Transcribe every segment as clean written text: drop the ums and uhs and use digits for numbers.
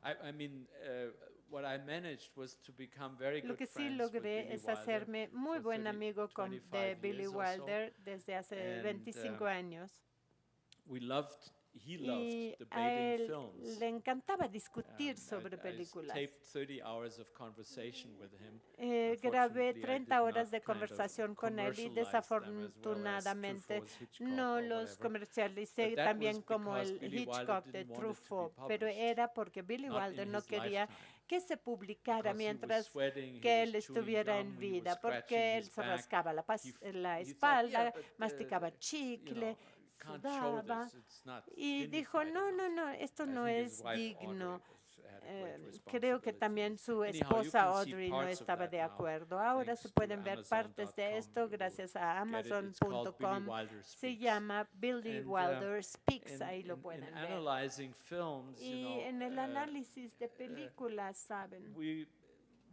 I mean, what I managed was to become very Lo good que sí friends with logré Billy es Wilder hacerme muy for buen 30, amigo de 25 Billy years or so. Wilder desde hace And 25 años. he loved Y a debating él films. le encantaba discutir sobre I películas. taped 30 hours of conversation with him. Grabé Unfortunately, I 30 did horas not de kind of conversación con él y commercialize them as well as desafortunadamente Truffaut's Hitchcock no or los whatever. comercialicé But that was también como because el Billy Wilder Hitchcock de didn't want it to be Truffaut, pero published, era porque Billy not in Wilder no his quería lifetime. que se publicara Because he was mientras sweating, he que was él chewing estuviera en gum, he was vida, scratching porque él his se back. rascaba la He thought, yeah, espalda, but masticaba you chicle, know, can't show sudaba, this. It's not y dijo, dignified no, no, enough. no, esto I no think his es wife Audrey digno. had a great Creo que responsibility. también su Anyhow, you esposa can see Audrey no parts of estaba that de now, acuerdo. Ahora se thanks to pueden ver partes de Amazon.com. esto You will gracias a get it. It's called Billy Amazon.com. Wilder Se Speaks. llama Billy And Wilder Speaks, in, ahí lo in pueden ver. analyzing films, Y en el análisis de películas, ¿saben?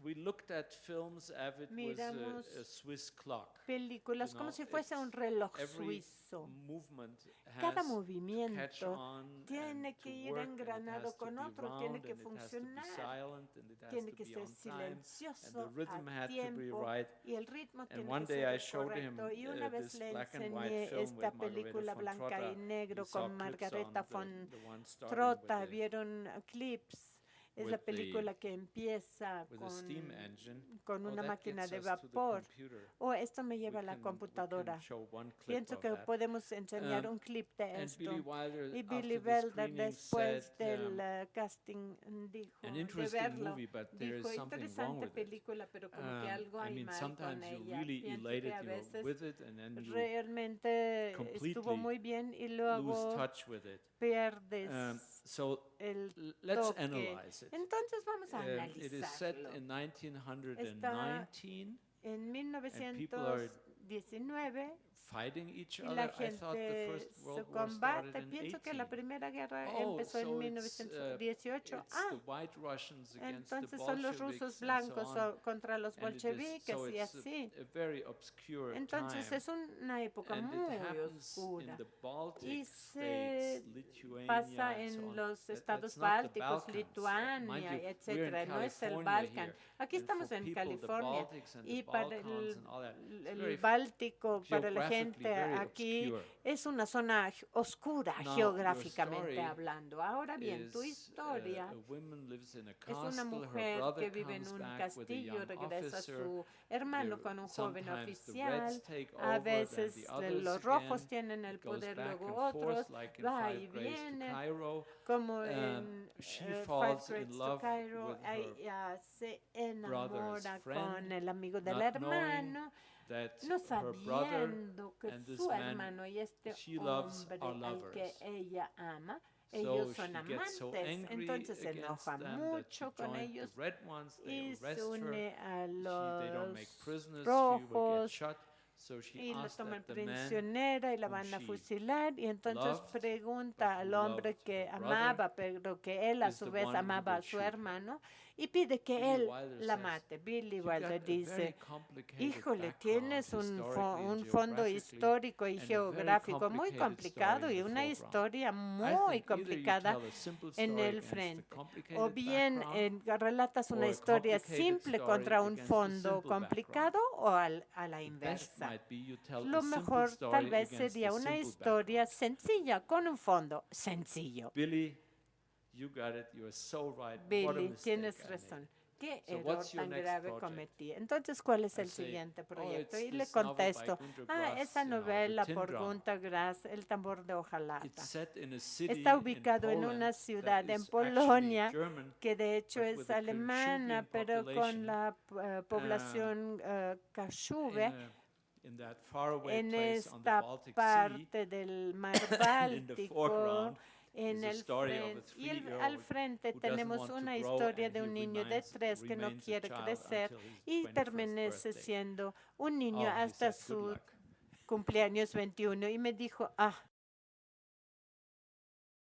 we looked at films as it was Miramos a Swiss clock. películas como si fuese un reloj Every suizo. movement Cada has to catch movimiento on tiene and que to ir work, and it engranado has to con be otro, round, tiene que and it has to be funcionar, silent, and it has tiene to que be ser on time, and the silencioso rhythm a had to be tiempo right. y el ritmo And tiene one que day ser I el showed him correcto. Y una vez this le black and white enseñé film esta with Margareta película von blanca y Trotta. negro You saw con clips Margareta on von the one starting Trotta, with the vieron clips. Es la with the película que empieza with a steam engine. con Oh, una that máquina gets de us to the vapor. computer. Esto me lleva a la We computadora. can show one clip Pienso of que that. podemos enseñar un clip de And esto. Billy Wilder, Y Billy after the Wilder, screening, después said, del casting, dijo, an de interesting verlo, movie, but there is dijo, something wrong interesante with it. película, pero como que algo I hay mean, mal con sometimes you're ella. really Pienso que elated, a you're veces with it, and then you realmente estuvo completely muy bien y lose luego touch with it. pierdes So el let's toque. analyze it. Entonces vamos a It is set analizarlo. in Está 1919, en and people are 1919 fighting each y la other. I thought the gente First se World War started combate. in Pienso que la 18. Primera Guerra Oh, empezó en so 1918. it's the white Russians against the Entonces son los rusos Bolsheviks and so blancos on. contra los And it is, bolcheviques so y it's así. a very obscure Entonces time. es una época And muy it happens in oscura. the Baltic Y states, se Lithuania, pasa and so en on. los estados That's not the bálticos, Balkans. Lituania, Mind you, we're in etcétera. No es el California Balkan. here. Aquí And estamos for en people, the California. Baltics and the Y para Balkans and all that, it's very el Báltico, para la geographically gente very aquí, obscure. es una zona oscura Now, geográficamente your story hablando. Ahora bien, tu is, historia a woman lives in a es una castle, her mujer brother que vive en comes un back with a castillo, young regresa a officer. su hermano con un joven Sometimes the oficial. Reds take A over, then veces the others los rojos again. tienen el It goes poder, back luego and forth, otros, like in va y Five Grades to viene, Cairo. como en She Five falls in Grades to love Cairo. with her Ella se brother's enamora friend, con el amigo del not knowing hermano, that no her brother sabiendo que and this su man hermano y este she loves hombre are al que lovers. ella ama, So ellos she son gets so amantes, angry entonces se against enoja them that she mucho con joined ellos the red ones. They y se arrest her. une a They don't make los prisoners. She will get rojos shot. So she y la asks toman that the man prisionera y la whom van a she fusilar y entonces loved, pregunta but al who hombre loved que her amaba, brother, pero que él a is su the vez one who amaba will a su shoot. hermano y pide que Billy él Wilder la says, mate. Billy "You got Wilder a very dice, complicated híjole, background, tienes un historically and fondo geographically, histórico y and a very geográfico muy complicated complicado story y in the una foreground. historia I muy think either you complicada tell a simple en story el against the frente. O complicated bien background, relatas una or a historia complicated simple story contra un against a fondo simple complicado background. o a la The best inversa. might be you tell Lo a simple mejor tal story vez against sería a una simple historia background. sencilla con un fondo sencillo. Billy, you got it. You are so right. What a Billy, mistake tienes I razón. made. ¿Qué So error what's your tan next grave project? cometí? Entonces, ¿cuál es I el say, siguiente oh, proyecto? it's Y le this novel by contesto, Günter Grass, esa you know, the novela tin por drum. Günter Grass, El tambor de It's hojalata. set in a city Está in ubicado en Poland una that ciudad en is actually Polonia German, que de hecho but es with a alemana, Kashubian pero con population la población Kashube in that faraway en place on the esta Baltic Sea. parte del mar And in the Báltico. foreground En is a el story of a frente, y al 3-year-old frente who doesn't tenemos want to una grow, historia and de he un niño de remains 3 que no a quiere child crecer until his y 21st permanece birthday. siendo un niño Oh, he hasta said, "Good su luck." cumpleaños 21 y me dijo,